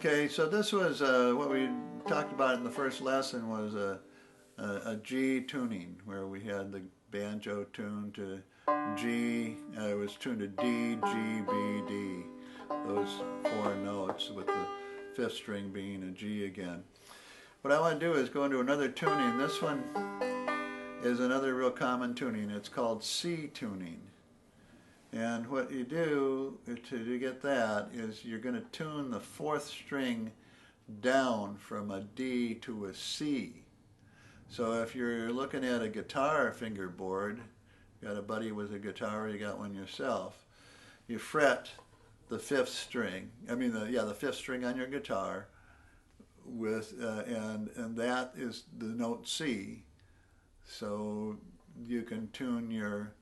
Okay, so this was what we talked about in the first lesson was a G tuning where we had the banjo tuned to G, it was tuned to D, G, B, D, those four notes with the fifth string being a G again. What I want to do is go into another tuning. This one is another real common tuning. It's called C tuning. And what you do to get that is you're going to tune the fourth string down from a D to a C. So if you're looking at a guitar fingerboard, you got a buddy with a guitar, you got one yourself, you fret the fifth string, the fifth string on your guitar with and that is the note C. So you can tune your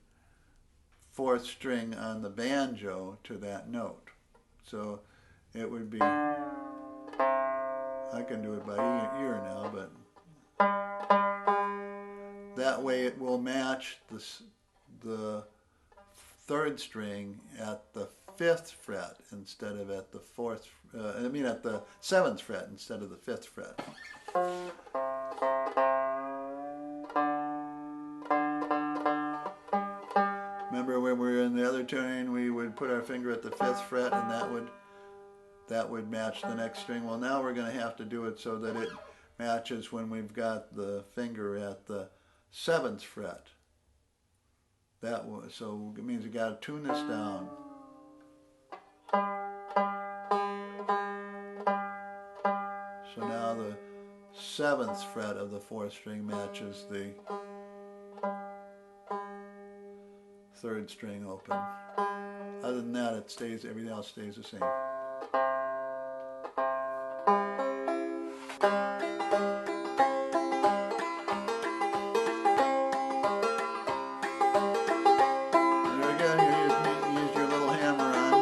fourth string on the banjo to that note. So it would be, I can do it by ear now, but that way it will match the third string at the fifth fret instead of at the fourth, at the seventh fret instead of the fifth fret. Remember when we were in the other tuning, we would put our finger at the fifth fret and that would match the next string. Well, now we're going to have to do it so that it matches when we've got the finger at the seventh fret. So it means we got to tune this down. So now the seventh fret of the fourth string matches the third string open. Other than that, everything else stays the same. There again, you use your little hammer on.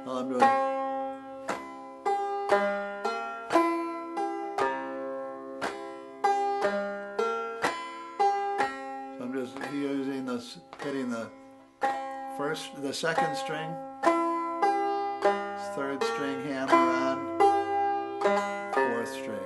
All I'm doing. I'm just using this, hitting the second string, third string hammer on, fourth string.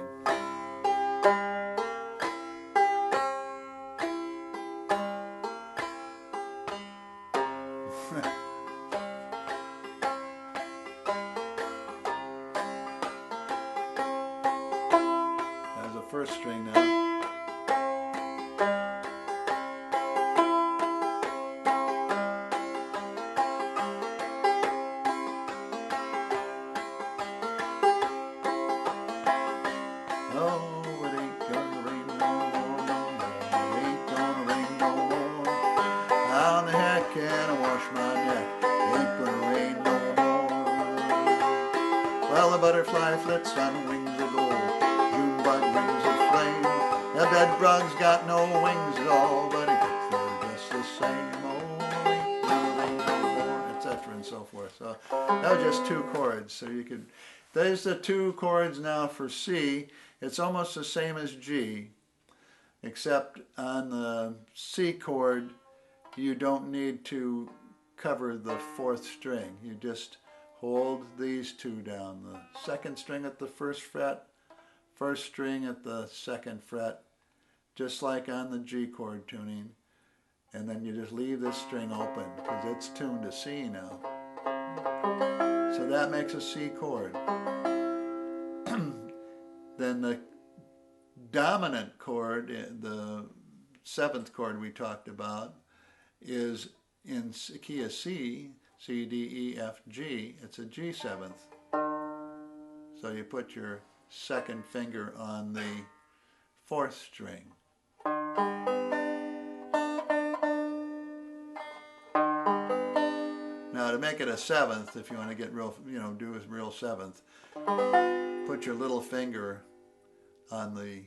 There's the first string now. Can I wash my neck? Ain't gonna rain no more. Well, the butterfly flits on wings of gold, Junebug wings of flame. The bedbug's got no wings at all, but he thinks they're just the same. Oh, ain't gonna rain no more, etc. and so forth. So that was just two chords. So you could, there's the two chords now for C. It's almost the same as G, except on the C chord, you don't need to cover the fourth string. You just hold these two down. The second string at the first fret, first string at the second fret, just like on the G chord tuning. And then you just leave this string open because it's tuned to C now. So that makes a C chord. Then the dominant chord, the seventh chord we talked about, is in key of C, C, D, E, F, G. It's a G seventh. So you put your second finger on the fourth string. Now to make it a seventh, if you want to get real, do a real seventh, put your little finger on the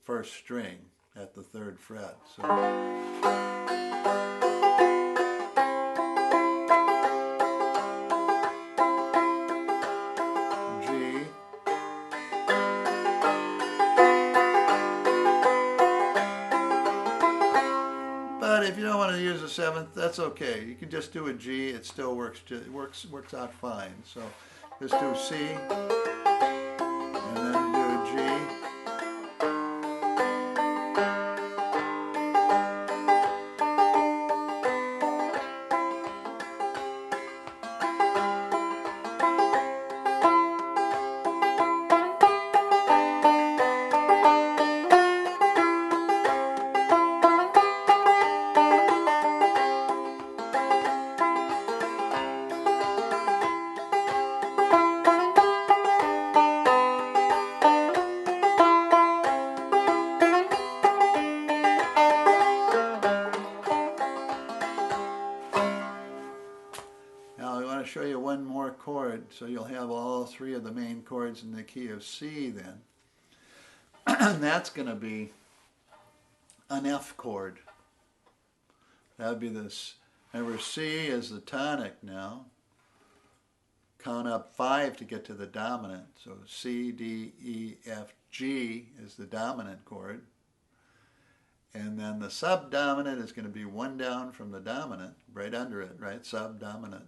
first string at the third fret. So But if you don't want to use the 7th, that's okay. You can just do a G, it still works out fine. So just do C, and then do a G. Now I want to show you one more chord, so you'll have all three of the main chords in the key of C then. And that's going to be an F chord. That would be this. Remember, C is the tonic now. Count up 5 to get to the dominant. So C, D, E, F, G is the dominant chord. And then the subdominant is going to be one down from the dominant, right under it, right? Subdominant.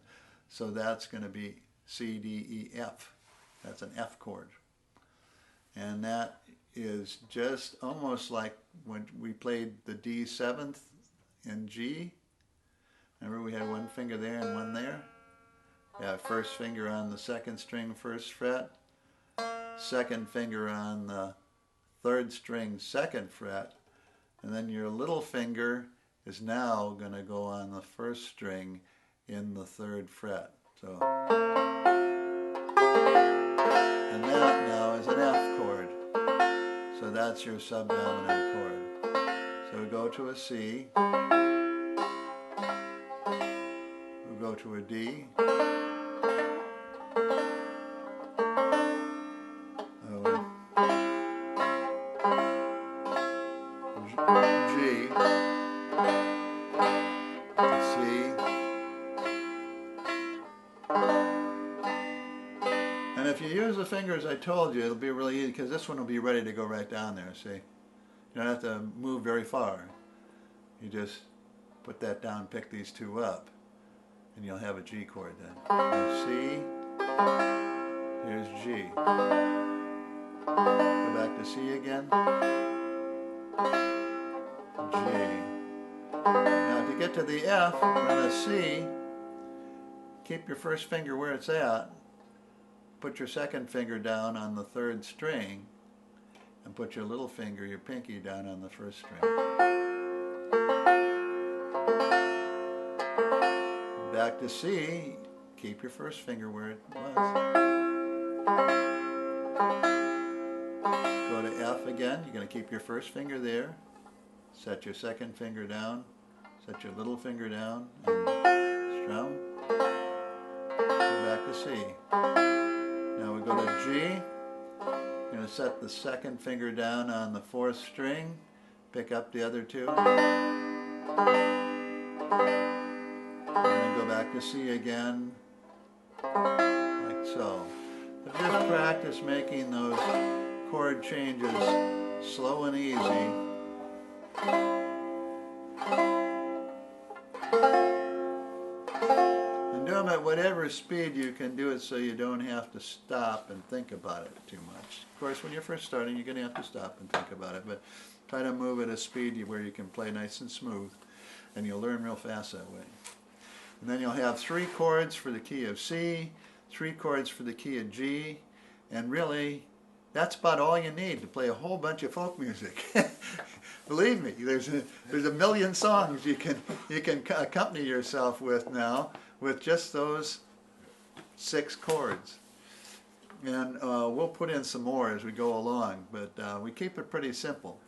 So that's going to be C, D, E, F. That's an F chord. And that is just almost like when we played the D 7th in G. Remember we had one finger there and one there? Yeah, first finger on the 2nd string, 1st fret. Second finger on the 3rd string, 2nd fret. And then your little finger is now going to go on the 1st string in the 3rd fret. So, and that now is an F chord. So that's your subdominant chord. So go to a C. We'll go to a D. G, C, and if you use the fingers I told you, it'll be really easy because this one will be ready to go right down there, see? You don't have to move very far. You just put that down, pick these two up, and you'll have a G chord then. Here's C, here's G. Go back to C again. G. Now to get to the F, we're on a C. Keep your first finger where it's at. Put your second finger down on the 3rd string. And put your little finger, your pinky, down on the 1st string. Back to C. Keep your first finger where it was. Go to F again. You're going to keep your first finger there. Set your second finger down, set your little finger down, and strum. Go back to C. Now we go to G. You're going to set the second finger down on the 4th string, pick up the other two, and then go back to C again, like so. But just practice making those chord changes slow and easy. And do them at whatever speed you can do it so you don't have to stop and think about it too much. Of course, when you're first starting, you're going to have to stop and think about it, but try to move at a speed where you can play nice and smooth, and you'll learn real fast that way. And then you'll have 3 chords for the key of C, 3 chords for the key of G, and really, that's about all you need to play a whole bunch of folk music. Believe me, there's a million songs you can accompany yourself with now with just those 6 chords. And we'll put in some more as we go along, but we keep it pretty simple.